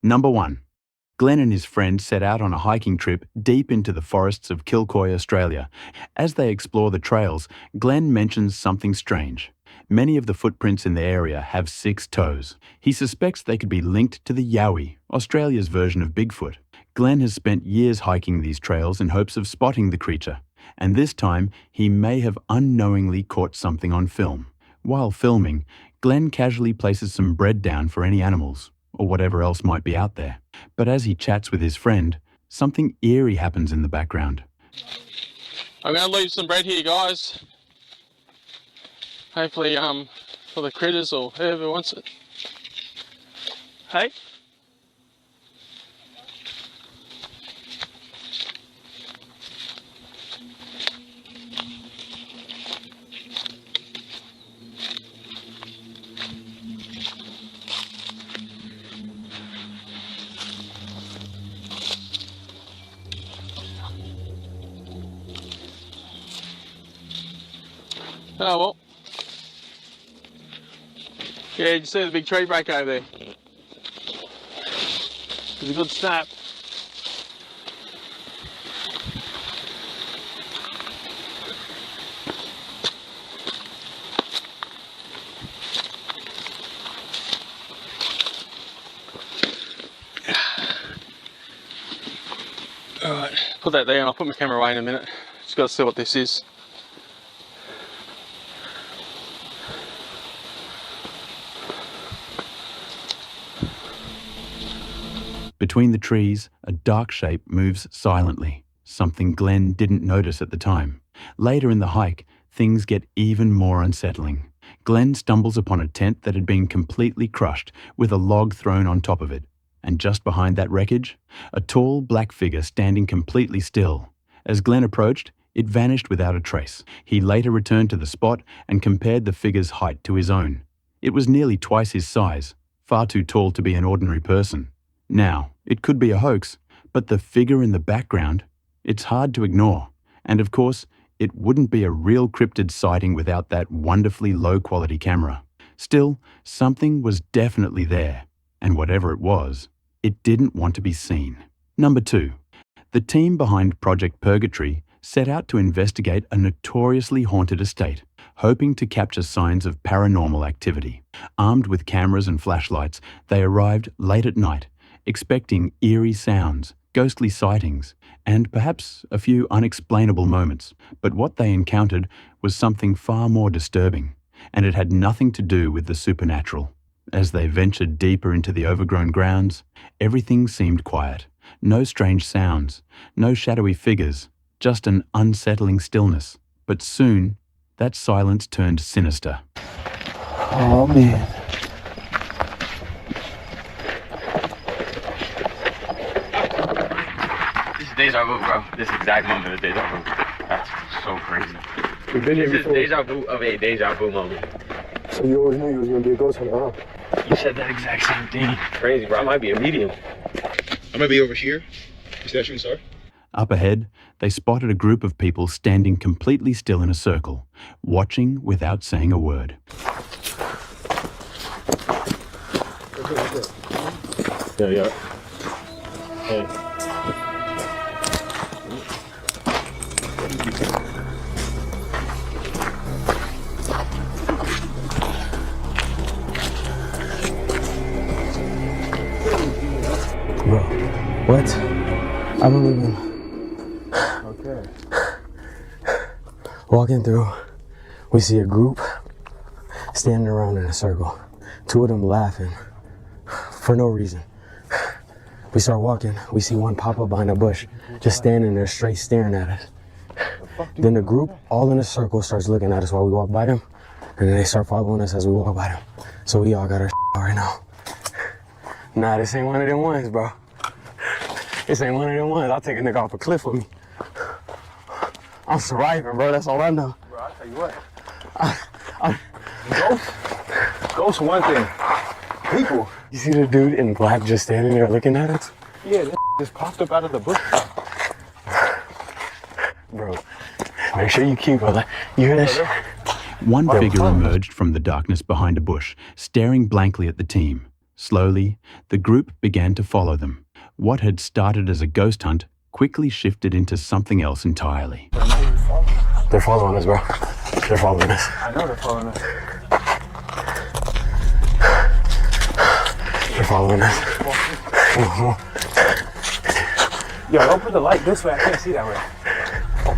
Number 1. Glenn and his friend set out on a hiking trip deep into the forests of Kilcoy, Australia. As they explore the trails, Glenn mentions something strange. Many of the footprints in the area have 6 toes. He suspects they could be linked to the Yowie, Australia's version of Bigfoot. Glenn has spent years hiking these trails in hopes of spotting the creature, and this time he may have unknowingly caught something on film. While filming, Glenn casually places some bread down for any animals, or whatever else might be out there. But as he chats with his friend, something eerie happens in the background. I'm going to leave some bread here, guys. Hopefully, for the critters or whoever wants it. Hey? Oh well. Yeah, you see the big tree break over there? It's a good snap. Alright, put that there and I'll put my camera away in a minute. Just got to see what this is. Between the trees, a dark shape moves silently, something Glenn didn't notice at the time. Later in the hike, things get even more unsettling. Glenn stumbles upon a tent that had been completely crushed, with a log thrown on top of it. And just behind that wreckage, a tall black figure standing completely still. As Glenn approached, it vanished without a trace. He later returned to the spot and compared the figure's height to his own. It was nearly twice his size, far too tall to be an ordinary person. Now, it could be a hoax, but the figure in the background, it's hard to ignore. And of course, it wouldn't be a real cryptid sighting without that wonderfully low-quality camera. Still, something was definitely there, and whatever it was, it didn't want to be seen. Number 2. The team behind Project Purgatory set out to investigate a notoriously haunted estate, hoping to capture signs of paranormal activity. Armed with cameras and flashlights, they arrived late at night, expecting eerie sounds, ghostly sightings, and perhaps a few unexplainable moments. But what they encountered was something far more disturbing, and it had nothing to do with the supernatural. As they ventured deeper into the overgrown grounds, everything seemed quiet. No strange sounds, no shadowy figures, just an unsettling stillness. But soon, that silence turned sinister. Oh man. Deja vu, bro. This exact moment is deja vu. That's so crazy. We've been here This is before. deja vu of a deja vu moment. So you always knew you was gonna be a ghost hunter, huh? You said that exact same thing. Crazy, bro. I might be a medium. I might be over here. Is that shooting star? Up ahead, they spotted a group of people standing completely still in a circle, watching without saying a word. Yeah. Hey. Bro, what? I don't even... Okay. Walking through, we see a group standing around in a circle. 2 of them laughing for no reason. We start walking, we see one pop up behind a bush, just standing there straight staring at us. Then the group, all in a circle, starts looking at us while we walk by them, and then they start following us as we walk by them. So we all got our right now. Nah, this ain't one of them ones, bro. This ain't one of them ones. I'll take a nigga off a cliff with me. I'm surviving, bro. That's all I know. Bro, I'll tell you what. Ghost one thing. People. You see the dude in black just standing there looking at us? Yeah, that just popped up out of the bush. Bro, make sure you keep it. You hear this? One figure emerged from the darkness behind a bush, staring blankly at the team. Slowly, the group began to follow them. What had started as a ghost hunt quickly shifted into something else entirely. They're following us, bro. They're following us. I know they're following us. They're following us. Yo, don't put the light this way. I can't see that way.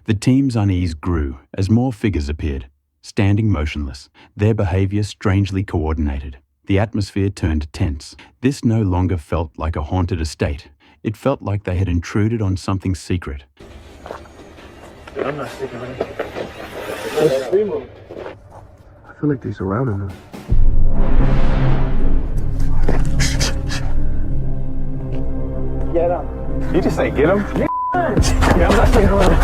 The team's unease grew as more figures appeared, standing motionless, their behavior strangely coordinated. The atmosphere turned tense. This no longer felt like a haunted estate. It felt like they had intruded on something secret. Dude, I'm not sticking with it. I feel like they're surrounding us. Get him. You just say get him? Yeah, I'm not sticking around.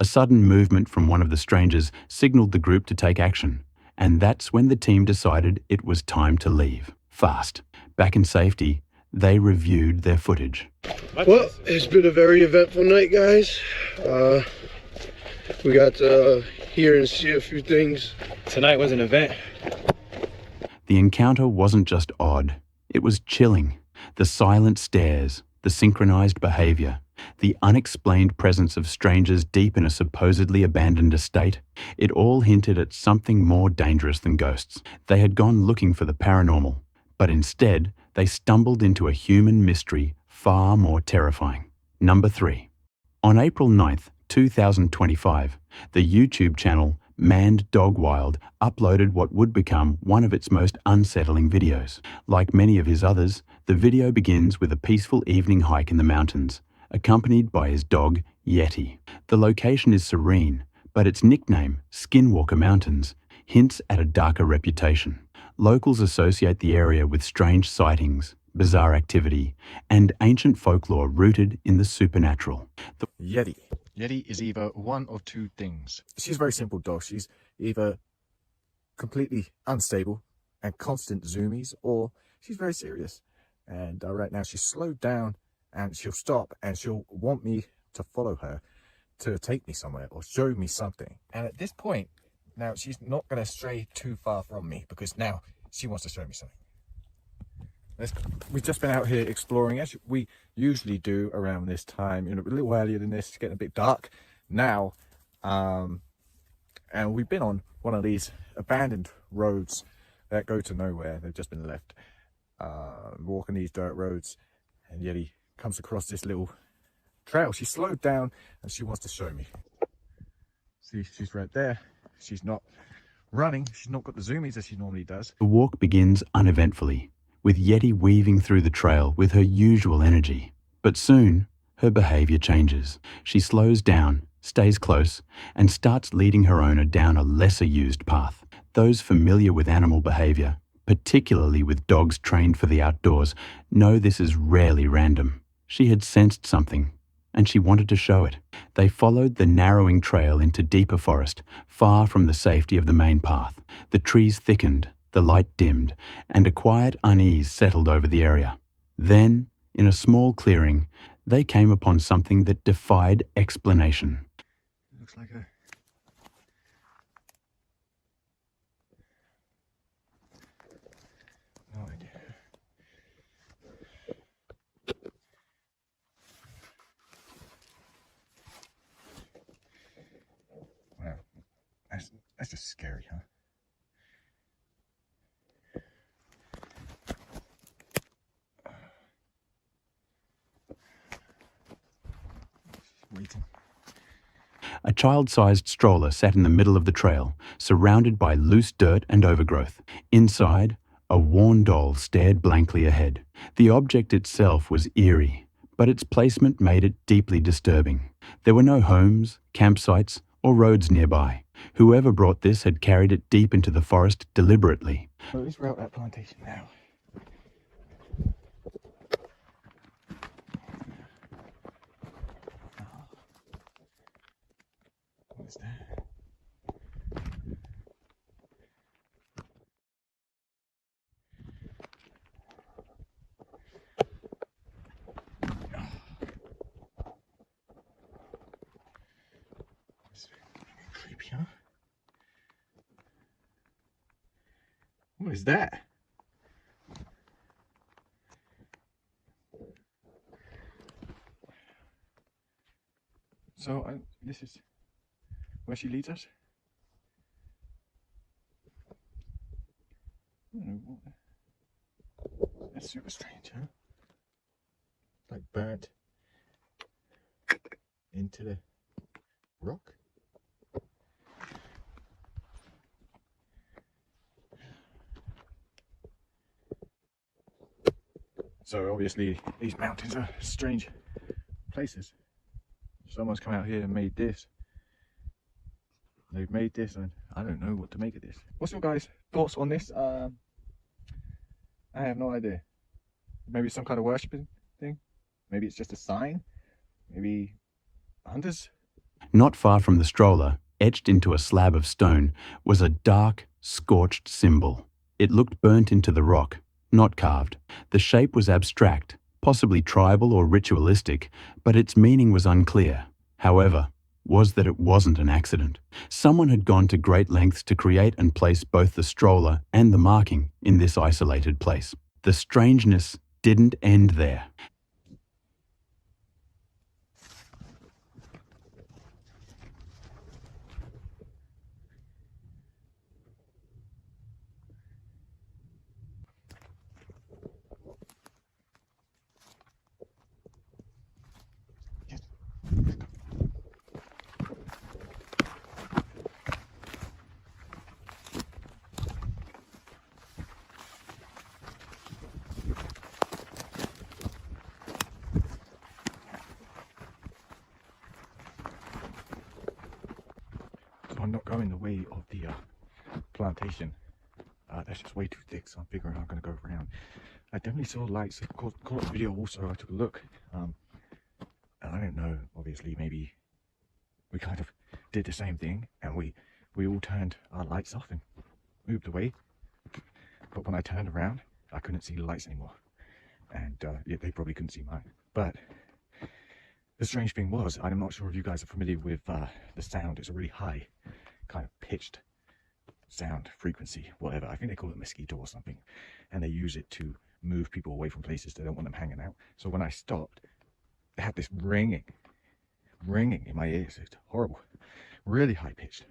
A sudden movement from one of the strangers signaled the group to take action, and that's when the team decided it was time to leave. Fast. Back in safety, they reviewed their footage. Well, it's been a very eventful night, guys. We got to hear and see a few things. Tonight was an event. The encounter wasn't just odd, it was chilling. The silent stares, the synchronized behavior, the unexplained presence of strangers deep in a supposedly abandoned estate, it all hinted at something more dangerous than ghosts. They had gone looking for the paranormal, but instead, they stumbled into a human mystery far more terrifying. Number 3. On April 9th, 2025, the YouTube channel Manned Dog Wild uploaded what would become one of its most unsettling videos. Like many of his others, the video begins with a peaceful evening hike in the mountains, accompanied by his dog, Yeti. The location is serene, but its nickname, Skinwalker Mountains, hints at a darker reputation. Locals associate the area with strange sightings, bizarre activity, and ancient folklore rooted in the supernatural. Yeti. Yeti is either one of two things. She's a very simple dog. She's either completely unstable and constant zoomies, or she's very serious. And right now she's slowed down and she'll stop and she'll want me to follow her to take me somewhere or show me something. And at this point, now she's not going to stray too far from me because now she wants to show me something. We've just been out here exploring, as we usually do around this time, a little earlier than this. It's getting a bit dark now, and we've been on one of these abandoned roads that go to nowhere. They've just been left. Walking these dirt roads, and Yeti comes across this little trail. She slowed down and she wants to show me. See, she's right there. She's not running. She's not got the zoomies as she normally does. The walk begins uneventfully, with Yeti weaving through the trail with her usual energy. But soon, her behavior changes. She slows down, stays close, and starts leading her owner down a lesser-used path. Those familiar with animal behavior, particularly with dogs trained for the outdoors, know this is rarely random. She had sensed something, and she wanted to show it. They followed the narrowing trail into deeper forest, far from the safety of the main path. The trees thickened, the light dimmed, and a quiet unease settled over the area. Then, in a small clearing, they came upon something that defied explanation. Looks like a... No idea. Wow, that's just scary, huh? Waiting. A child-sized stroller sat in the middle of the trail, surrounded by loose dirt and overgrowth. Inside, a worn doll stared blankly ahead. The object itself was eerie, but its placement made it deeply disturbing. There were no homes, campsites, or roads nearby. Whoever brought this had carried it deep into the forest deliberately. Well, let's route that plantation now. What is that? creepy, huh? What is that? So this is where she leads us. That's super strange, huh? Like burnt into the rock. So obviously these mountains are strange places. Someone's come out here and made this. They've made this and I don't know what to make of this. What's your guys' thoughts on this? I have no idea. Maybe it's some kind of worshipping thing. Maybe it's just a sign. Maybe hunters. Not far from the stroller, etched into a slab of stone, was a dark, scorched symbol. It looked burnt into the rock, not carved. The shape was abstract, possibly tribal or ritualistic, but its meaning was unclear. However, was that it wasn't an accident. Someone had gone to great lengths to create and place both the stroller and the marking in this isolated place. The strangeness didn't end there. I'm not going the way of the plantation. That's just way too thick, so I'm figuring I'm going to go around. I definitely saw lights. Of course, caught the video also. I took a look. And I don't know, obviously, maybe we kind of did the same thing and we all turned our lights off and moved away. But when I turned around, I couldn't see the lights anymore. And yeah, they probably couldn't see mine. But the strange thing was, I'm not sure if you guys are familiar with the sound. It's a really high, kind of pitched sound frequency, whatever. I think they call it mosquito or something. And they use it to move people away from places they don't want them hanging out. So when I stopped, they had this ringing in my ears. It's horrible. Really high pitched.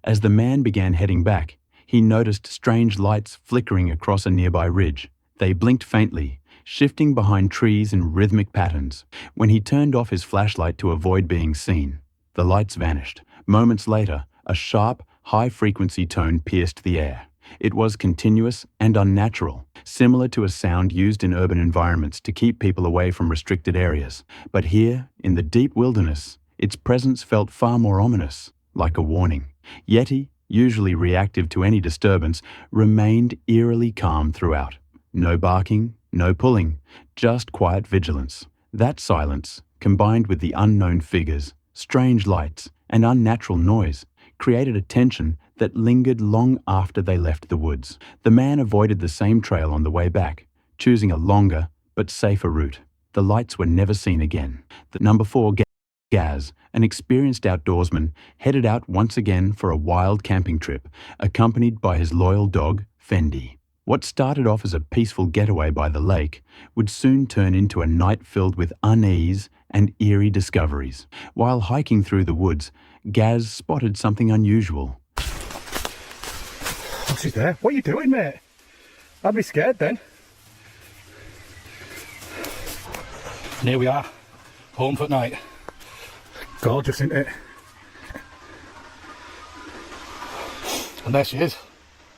As the man began heading back, he noticed strange lights flickering across a nearby ridge. They blinked faintly, shifting behind trees in rhythmic patterns. When he turned off his flashlight to avoid being seen, the lights vanished. Moments later, a sharp, high-frequency tone pierced the air. It was continuous and unnatural, similar to a sound used in urban environments to keep people away from restricted areas. But here, in the deep wilderness, its presence felt far more ominous, like a warning. Yeti, usually reactive to any disturbance, remained eerily calm throughout. No barking, no pulling, just quiet vigilance. That silence, combined with the unknown figures, strange lights, and unnatural noise, created a tension that lingered long after they left the woods. The man avoided the same trail on the way back, choosing a longer but safer route. The lights were never seen again. The number 4 Gaz, an experienced outdoorsman, headed out once again for a wild camping trip, accompanied by his loyal dog, Fendi. What started off as a peaceful getaway by the lake would soon turn into a night filled with unease and eerie discoveries. While hiking through the woods, Gaz spotted something unusual. What's he there? What are you doing, mate? I'd be scared then. And here we are, home for night. Gorgeous, isn't it? And there she is.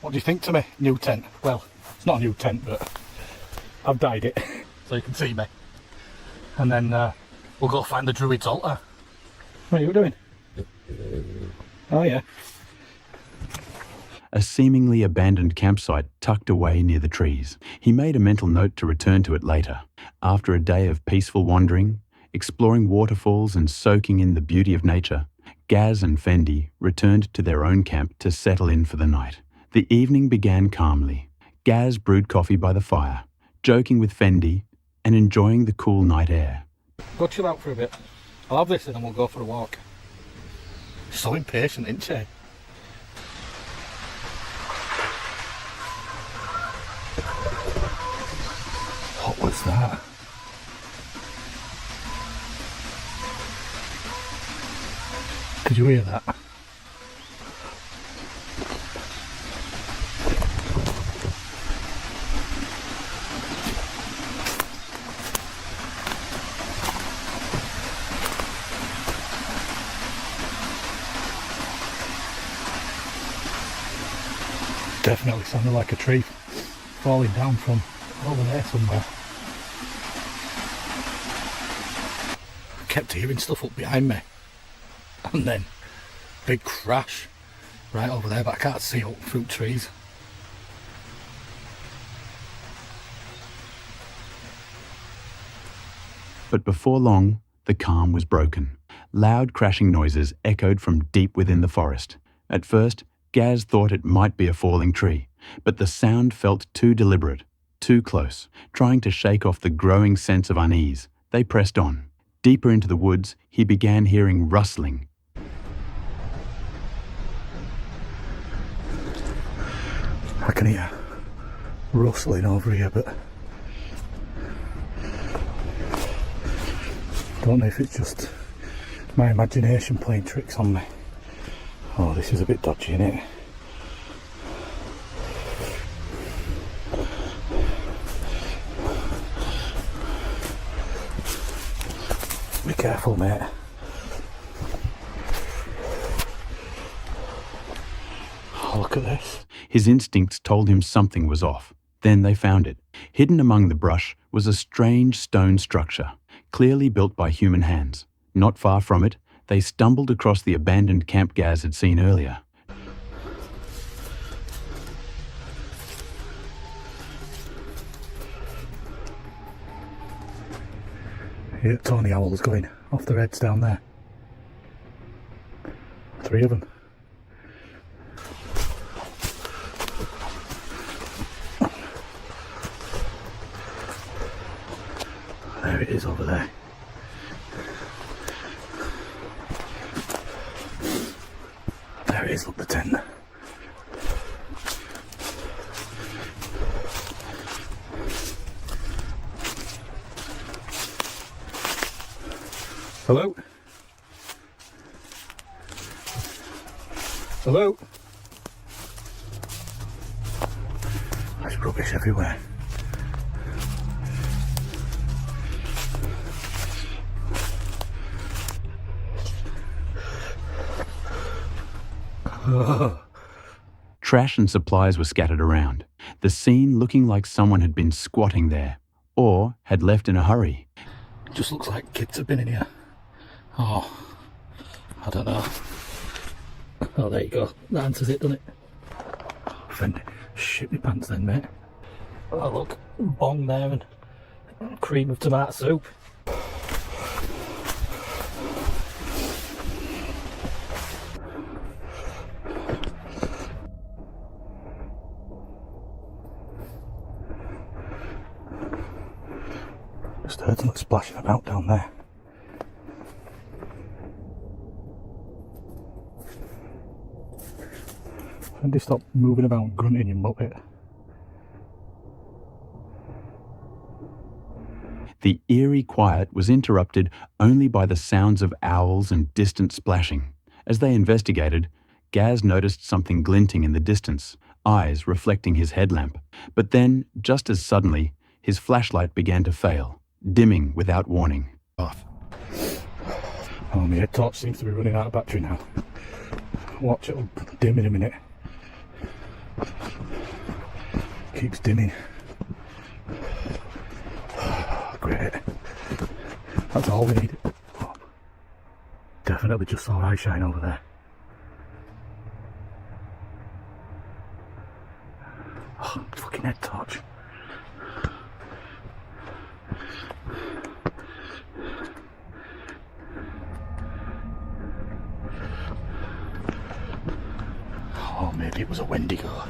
What do you think to me? New tent. Well, it's not a new tent, but I've dyed it so you can see me. And then we'll go find the druid's altar. What are you doing? Oh yeah. A seemingly abandoned campsite tucked away near the trees. He made a mental note to return to it later. After a day of peaceful wandering, exploring waterfalls and soaking in the beauty of nature, Gaz and Fendi returned to their own camp to settle in for the night. The evening began calmly. Gaz brewed coffee by the fire, joking with Fendi and enjoying the cool night air. Go chill out for a bit. I'll have this and then we'll go for a walk. So impatient, isn't she? What was that? Did you hear that? Definitely sounded like a tree falling down from over there somewhere. I kept hearing stuff up behind me, and then big crash right over there, but I can't see up through trees. But before long, the calm was broken. Loud crashing noises echoed from deep within the forest. At first, Gaz thought it might be a falling tree, but the sound felt too deliberate, too close. Trying to shake off the growing sense of unease, they pressed on. Deeper into the woods, he began hearing rustling. I can hear rustling over here, but don't know if it's just my imagination playing tricks on me. Oh, this is a bit dodgy, isn't it? Be careful, mate. Oh, look at this. His instincts told him something was off. Then they found it. Hidden among the brush was a strange stone structure, clearly built by human hands. Not far from it, they stumbled across the abandoned camp Gaz had seen earlier. Here, Tony owls going off their heads down there. 3 of them. There it is over there. There it is, look, the tent. Hello? Hello? There's rubbish everywhere. Trash and supplies were scattered around, the scene looking like someone had been squatting there, or had left in a hurry. It just looks like kids have been in here. Oh, I don't know. Oh, there you go. That answers it, doesn't it? Friend, shit me pants then, mate. Oh, look, bong there and cream of tomato soup. Just heard something splashing about down there. And they stop moving about and grunting, you muppet. The eerie quiet was interrupted only by the sounds of owls and distant splashing. As they investigated, Gaz noticed something glinting in the distance, eyes reflecting his headlamp. But then, just as suddenly, his flashlight began to fail, dimming without warning. Off. Oh, my head torch seems to be running out of battery now. Watch, it'll dim in a minute. Keeps dimming. Great. That's all we need. Oh, definitely just saw eye shine over there. Oh, fucking head torch. Oh, maybe it was a Wendigo.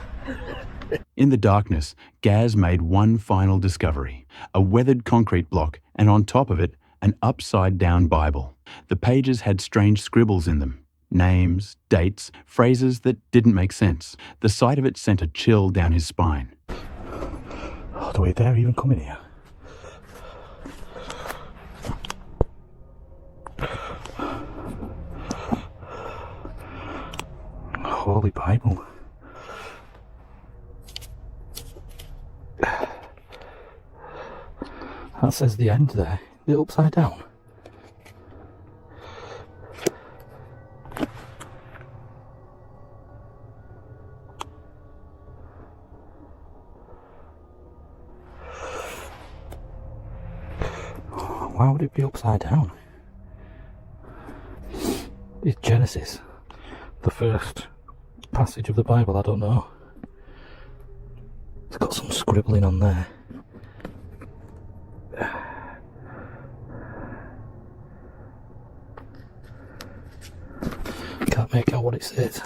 In the darkness, Gaz made one final discovery, a weathered concrete block, and on top of it, An upside-down Bible. The pages had strange scribbles in them. Names, dates, phrases that didn't make sense. The sight of it sent a chill down his spine. Oh, do we dare even come in here? Holy Bible. That says the end there. Is it upside down? Why would it be upside down? It's Genesis, the first passage of the Bible, I don't know. It's got some scribbling on there. Can't make out what it says.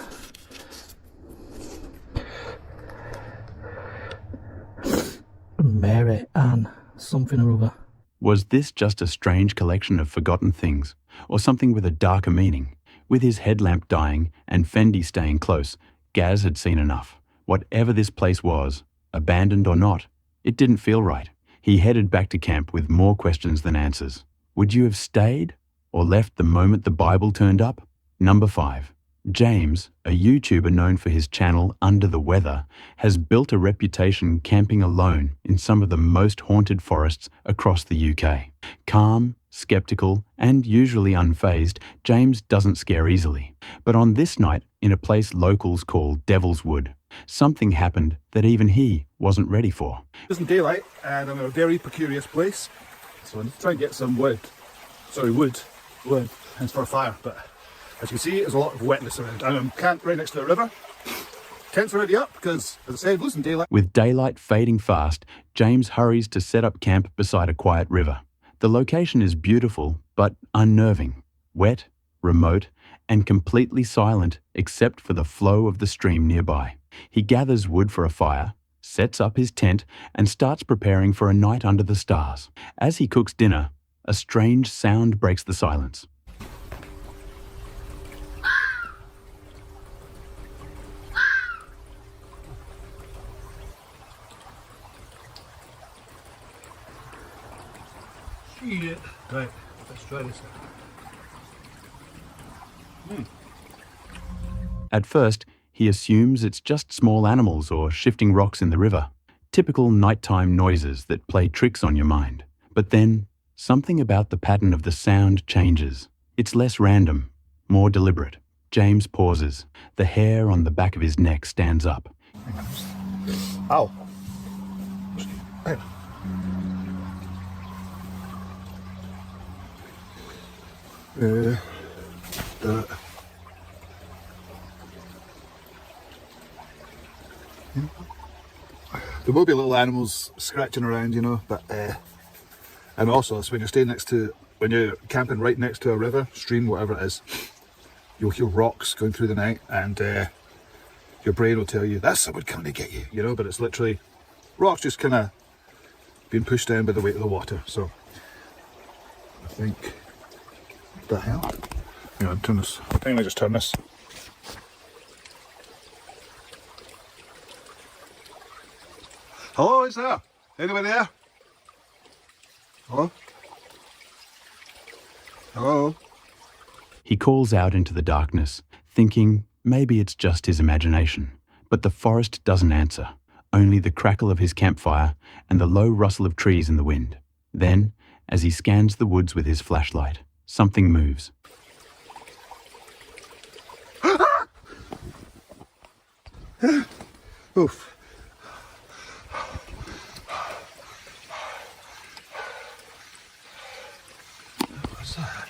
Mary Ann something or other. Was this just a strange collection of forgotten things, or something with a darker meaning? With his headlamp dying and Fendi staying close, Gaz had seen enough. Whatever this place was, abandoned or not, it didn't feel right. He headed back to camp with more questions than answers. Would you have stayed or left the moment the Bible turned up? Number 5. James, a YouTuber known for his channel Under the Weather, has built a reputation camping alone in some of the most haunted forests across the UK. Calm, skeptical, and usually unfazed, James doesn't scare easily. But on this night, in a place locals call Devil's Wood, something happened that even he wasn't ready for. It isn't daylight, and I'm in a very precarious place, so I'm trying to get some wood, hence for a fire, but as you can see, there's a lot of wetness around. I'm camped right next to a river. Tent's already up because, as I said, losing daylight. With daylight fading fast, James hurries to set up camp beside a quiet river. The location is beautiful, but unnerving. Wet, remote, and completely silent except for the flow of the stream nearby. He gathers wood for a fire, sets up his tent, and starts preparing for a night under the stars. As he cooks dinner, a strange sound breaks the silence. Shit. Right, let's try this. At first, he assumes it's just small animals or shifting rocks in the river. Typical nighttime noises that play tricks on your mind. But then, something about the pattern of the sound changes. It's less random, more deliberate. James pauses. The hair on the back of his neck stands up. Ow. Hey. There will be little animals scratching around, you know, but and also it's when you're camping right next to a river, stream, whatever it is, you'll hear rocks going through the night, and your brain will tell you that's someone coming to get you, you know, but it's literally rocks just kind of being pushed down by the weight of the water. So I think, what the hell? Yeah, I'll turn this. I think I just turn this. Hello, is there? Anyone there? Hello? Hello? He calls out into the darkness, thinking maybe it's just his imagination. But the forest doesn't answer, only the crackle of his campfire and the low rustle of trees in the wind. Then, as he scans the woods with his flashlight, something moves. Oof. What's that?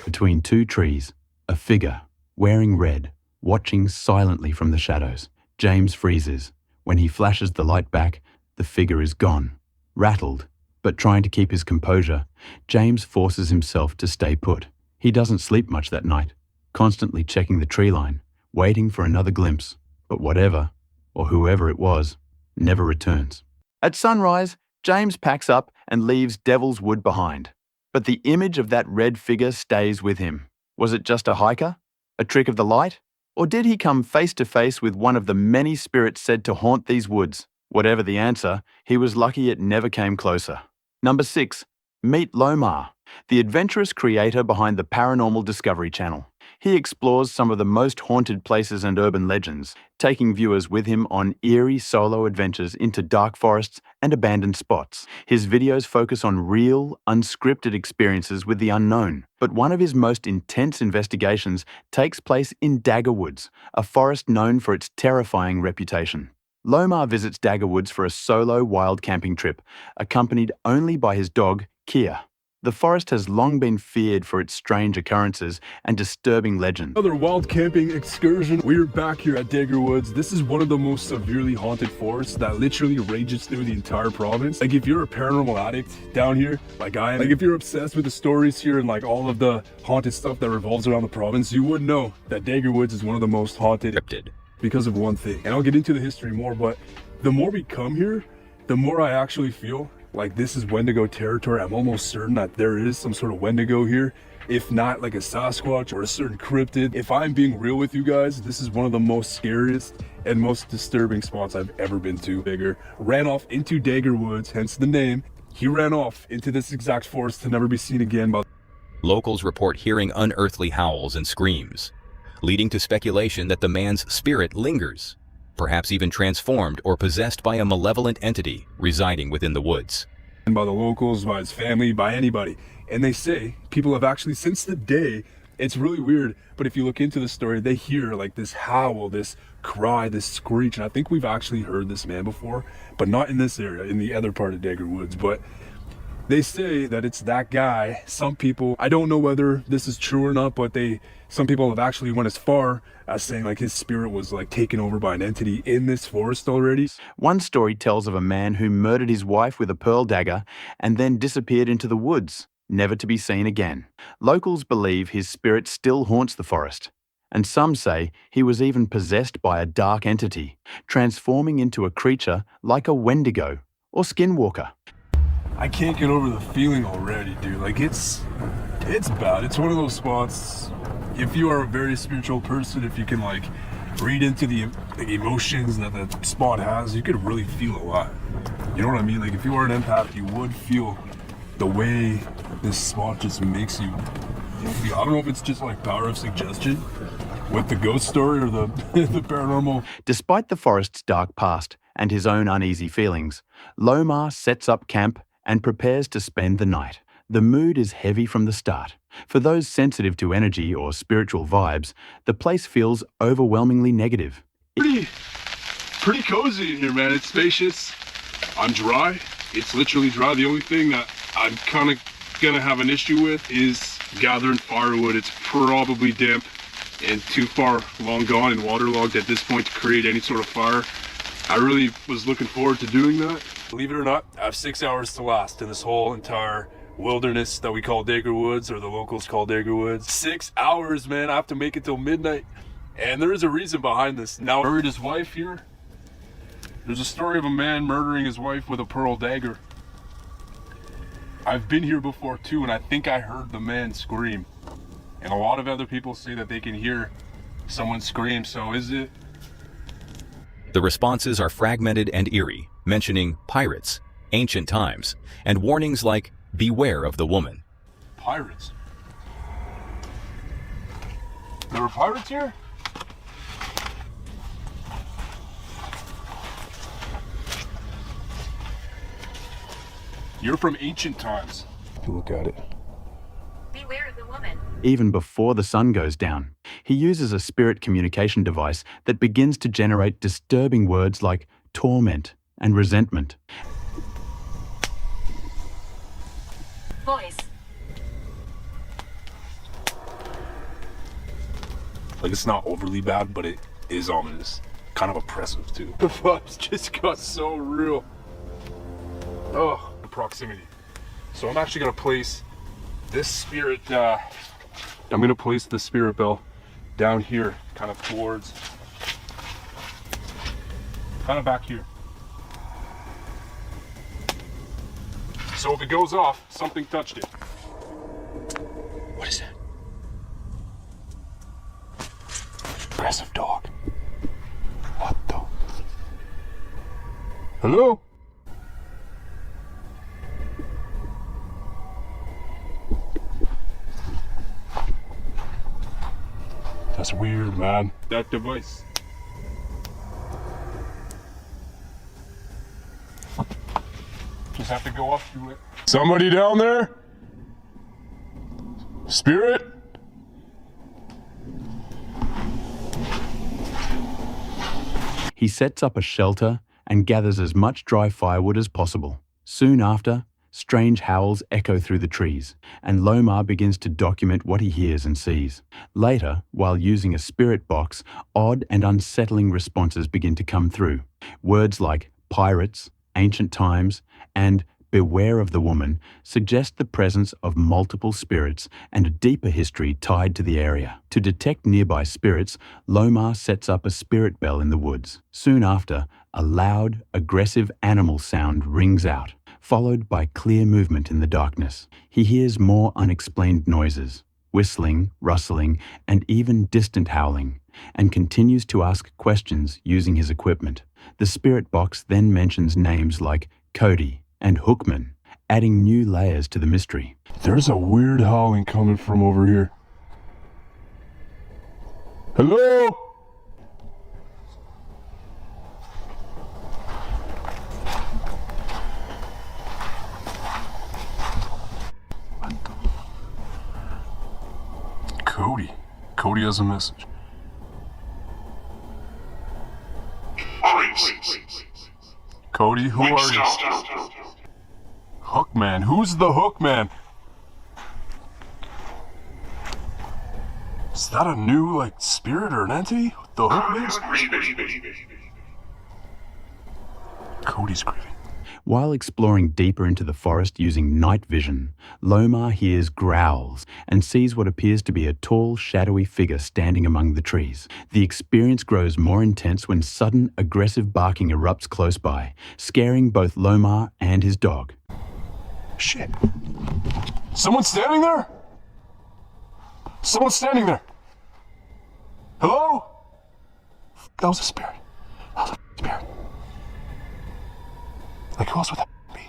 Between two trees, a figure, wearing red, watching silently from the shadows. James freezes. When he flashes the light back, the figure is gone. Rattled, but trying to keep his composure, James forces himself to stay put. He doesn't sleep much that night, constantly checking the tree line, waiting for another glimpse. But whatever, or whoever it was, never returns. At sunrise, James packs up and leaves Devil's Wood behind. But the image of that red figure stays with him. Was it just a hiker? A trick of the light? Or did he come face to face with one of the many spirits said to haunt these woods? Whatever the answer, he was lucky it never came closer. Number 6. Meet Lomar, the adventurous creator behind the Paranormal Discovery Channel. He explores some of the most haunted places and urban legends, taking viewers with him on eerie solo adventures into dark forests and abandoned spots. His videos focus on real, unscripted experiences with the unknown, but one of his most intense investigations takes place in Dagger Woods, a forest known for its terrifying reputation. Lomar visits Dagger Woods for a solo wild camping trip, accompanied only by his dog, Kia. The forest has long been feared for its strange occurrences and disturbing legends. Another wild camping excursion. We're back here at Dagger Woods. This is one of the most severely haunted forests that literally rages through the entire province. Like, if you're a paranormal addict down here, like I am, like if you're obsessed with the stories here and like all of the haunted stuff that revolves around the province, you would know that Dagger Woods is one of the most haunted because of one thing. And I'll get into the history more, but the more we come here, the more I actually feel like this is Wendigo territory. I'm almost certain that there is some sort of Wendigo here, if not like a Sasquatch or a certain cryptid. If I'm being real with you guys, this is one of the most scariest and most disturbing spots I've ever been to. Digger ran off into Dagger Woods, hence the name. He ran off into this exact forest to never be seen again. Locals report hearing unearthly howls and screams, leading to speculation that the man's spirit lingers, perhaps even transformed or possessed by a malevolent entity residing within the woods. And by the locals, by his family, by anybody. And they say people have actually, since the day, it's really weird, but if you look into the story, they hear like this howl, this cry, this screech. And I think we've actually heard this man before, but not in this area, in the other part of Dagger Woods. But they say that it's that guy. Some people, I don't know whether this is true or not, but some people have actually went as far as saying like his spirit was like taken over by an entity in this forest already. One story tells of a man who murdered his wife with a pearl dagger and then disappeared into the woods, never to be seen again. Locals believe his spirit still haunts the forest, and some say he was even possessed by a dark entity, transforming into a creature like a Wendigo or Skinwalker. I can't get over the feeling already, dude. Like it's bad. It's one of those spots, if you are a very spiritual person, if you can like read into the emotions that that spot has, you could really feel a lot. You know what I mean? Like if you are an empath, you would feel the way this spot just makes you feel. I don't know if it's just like power of suggestion with the ghost story or the paranormal. Despite the forest's dark past and his own uneasy feelings, Lomar sets up camp and prepares to spend the night. The mood is heavy from the start. For those sensitive to energy or spiritual vibes, the place feels overwhelmingly negative. Pretty cozy in here, man. It's spacious. I'm dry. It's literally dry. The only thing that I'm kind of gonna have an issue with is gathering firewood. It's probably damp and too far long gone and waterlogged at this point to create any sort of fire. I really was looking forward to doing that. Believe it or not, I have 6 hours to last in this whole entire wilderness that we call Dagger Woods, or the locals call Dagger Woods. 6 hours, man. I have to make it till midnight. And there is a reason behind this. Now, I heard his wife here. There's a story of a man murdering his wife with a pearl dagger. I've been here before too, and I think I heard the man scream. And a lot of other people say that they can hear someone scream, so is it? The responses are fragmented and eerie, mentioning pirates, ancient times, and warnings like, beware of the woman. Pirates? There were pirates here? You're from ancient times. Look at it. Beware of the woman. Even before the sun goes down, he uses a spirit communication device that begins to generate disturbing words like torment and resentment. Voice. Like, it's not overly bad, but it is ominous. Kind of oppressive too. The vibes just got so real. Oh, the proximity. So I'm actually gonna place this spirit, I'm gonna place the spirit bell down here, kind of towards, kind of back here. So if it goes off, something touched it. What is that? Aggressive dog. What the? Hello? That's weird, man. That device. Just have to go up to it. Somebody down there? Spirit? He sets up a shelter and gathers as much dry firewood as possible. Soon after, strange howls echo through the trees, and Lomar begins to document what he hears and sees. Later, while using a spirit box, odd and unsettling responses begin to come through. Words like pirates, ancient times, and beware of the woman suggest the presence of multiple spirits and a deeper history tied to the area. To detect nearby spirits, Lomar sets up a spirit bell in the woods. Soon after, a loud, aggressive animal sound rings out, followed by clear movement in the darkness. He hears more unexplained noises, whistling, rustling, and even distant howling, and continues to ask questions using his equipment. The spirit box then mentions names like Cody and Hookman, adding new layers to the mystery. There's a weird howling coming from over here. Hello? Cody. Cody has a message. Cody, who are you? Hookman. Who's the Hookman? Is that a new, like, spirit or an entity? The Hookman? Cody's grieving. While exploring deeper into the forest using night vision, Lomar hears growls and sees what appears to be a tall, shadowy figure standing among the trees. The experience grows more intense when sudden, aggressive barking erupts close by, scaring both Lomar and his dog. Shit. Someone's standing there? Someone's standing there. Hello? That was a spirit. That was a spirit. Like, who else would that be?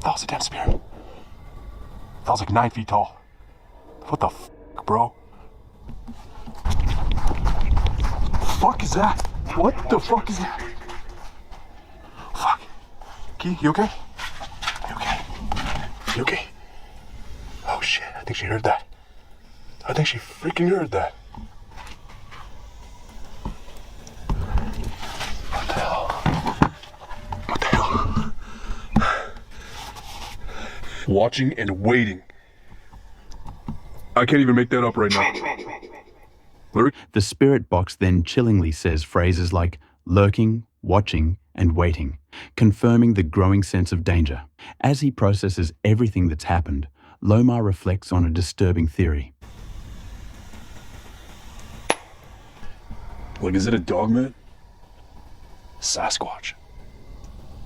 That was a damn spirit. That was like 9 feet tall. What the fuck, bro? Fuck is that? What the fuck is that? Fuck. Key, you okay? You okay? You okay? Oh shit, I think she heard that. I think she freaking heard that. What the hell? What the hell? Watching and waiting. I can't even make that up right now. The spirit box then chillingly says phrases like lurking, watching, and waiting, confirming the growing sense of danger. As he processes everything that's happened, Lomar reflects on a disturbing theory. Like, is it a dogman? Sasquatch.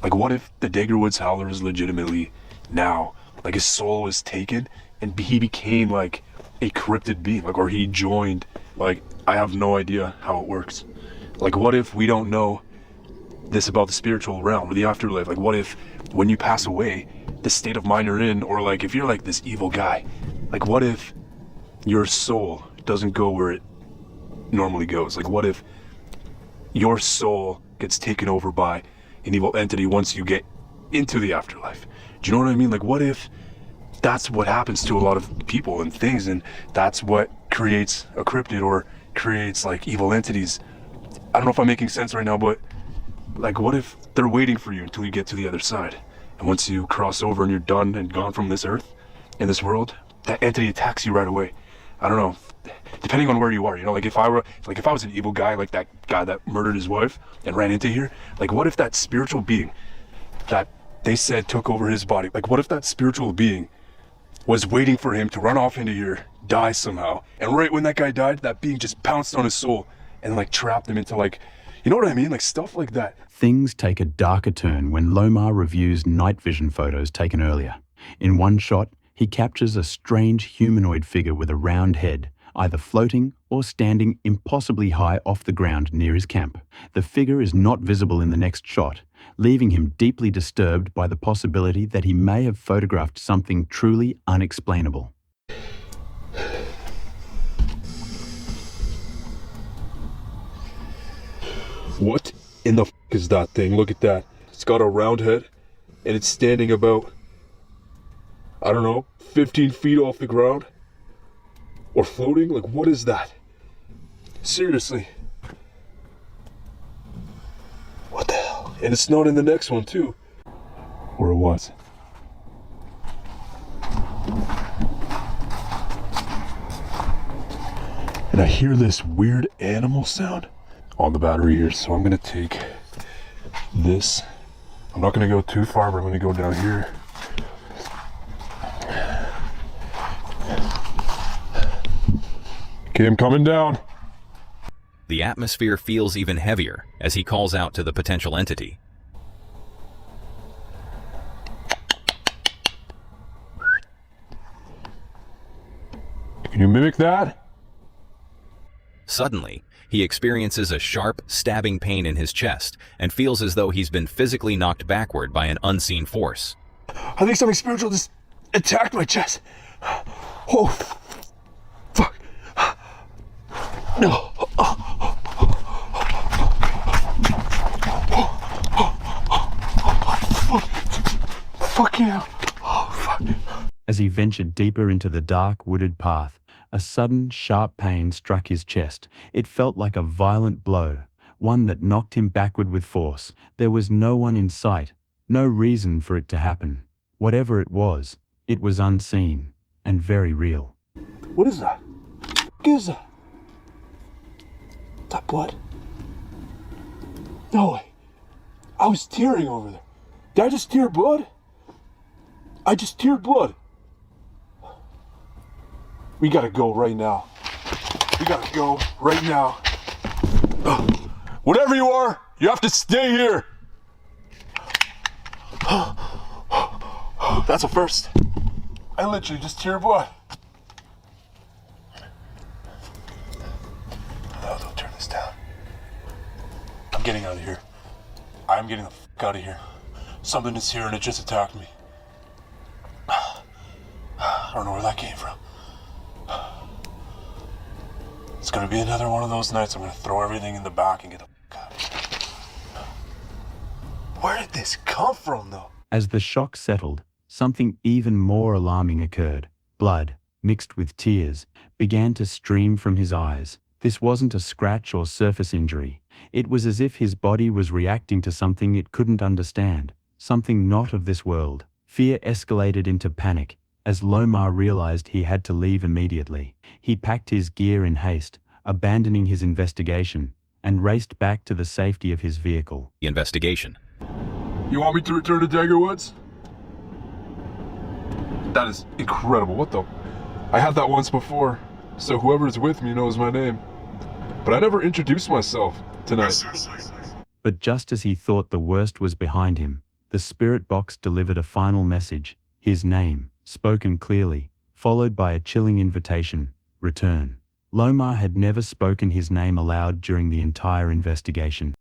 Like, what if the Daggerwoods Howler is legitimately now, like, his soul was taken and he became like a cryptid being, like, or he joined, like, I have no idea how it works. Like, what if we don't know this about the spiritual realm or the afterlife? Like, what if when you pass away, the state of mind you're in, or like if you're like this evil guy, like what if your soul doesn't go where it normally goes? Like, what if your soul gets taken over by an evil entity once you get into the afterlife? Do you know what I mean? Like, what if that's what happens to a lot of people and things, and that's what creates a cryptid or creates like evil entities? I don't know if I'm making sense right now, but like, what if they're waiting for you until you get to the other side, and once you cross over and you're done and gone from this earth and this world, that entity attacks you right away? I don't know, depending on where you are, you know, like if I was an evil guy, like that guy that murdered his wife and ran into here, like what if that spiritual being that they said took over his body, like what if that spiritual being was waiting for him to run off into here, die somehow, and right when that guy died, that being just pounced on his soul and like trapped him into like, You know what I mean? Like stuff like that. Things take a darker turn when Lomar reviews night vision photos taken earlier. In one shot, he captures a strange humanoid figure with a round head, either floating or standing impossibly high off the ground near his camp. The figure is not visible in the next shot, leaving him deeply disturbed by the possibility that he may have photographed something truly unexplainable. What in the f is that thing? Look at that. It's got a round head and it's standing about, I don't know, 15 feet off the ground? Or floating? Like, what is that? Seriously. What the hell? And it's not in the next one, too. Or it was. And I hear this weird animal sound on the battery here, so I'm gonna take this. I'm not gonna go too far, but I'm gonna go down here. Okay, I'm coming down. The atmosphere feels even heavier as he calls out to the potential entity. Can you mimic that? Suddenly, he experiences a sharp, stabbing pain in his chest and feels as though he's been physically knocked backward by an unseen force. I think something spiritual just attacked my chest. Oh, fuck. No. Fuck yeah. Oh, fuck. As he ventured deeper into the dark, wooded path, a sudden, sharp pain struck his chest. It felt like a violent blow, one that knocked him backward with force. There was no one in sight, no reason for it to happen. Whatever it was unseen and very real. What is that? What is that? That blood? No way. I was tearing over there. Did I just tear blood? I just teared blood. We gotta go right now. We gotta go right now. Whatever you are, you have to stay here. That's a first. I literally just teared blood. No, don't turn this down. I'm getting out of here. I'm getting the fuck out of here. Something is here and it just attacked me. I don't know where that came from. It's gonna be another one of those nights I'm gonna throw everything in the back and get the fuck out. Where did this come from, though? As the shock settled, something even more alarming occurred. Blood, mixed with tears, began to stream from his eyes. This wasn't a scratch or surface injury. It was as if his body was reacting to something it couldn't understand, something not of this world. Fear escalated into panic as Lomar realized he had to leave immediately. He packed his gear in haste, abandoning his investigation, and raced back to the safety of his vehicle. The investigation. You want me to return to Daggerwoods? That is incredible. What the? I had that once before, so whoever's with me knows my name. But I never introduced myself tonight. But just as he thought the worst was behind him, the spirit box delivered a final message, his name, spoken clearly, followed by a chilling invitation, return. Lomar had never spoken his name aloud during the entire investigation.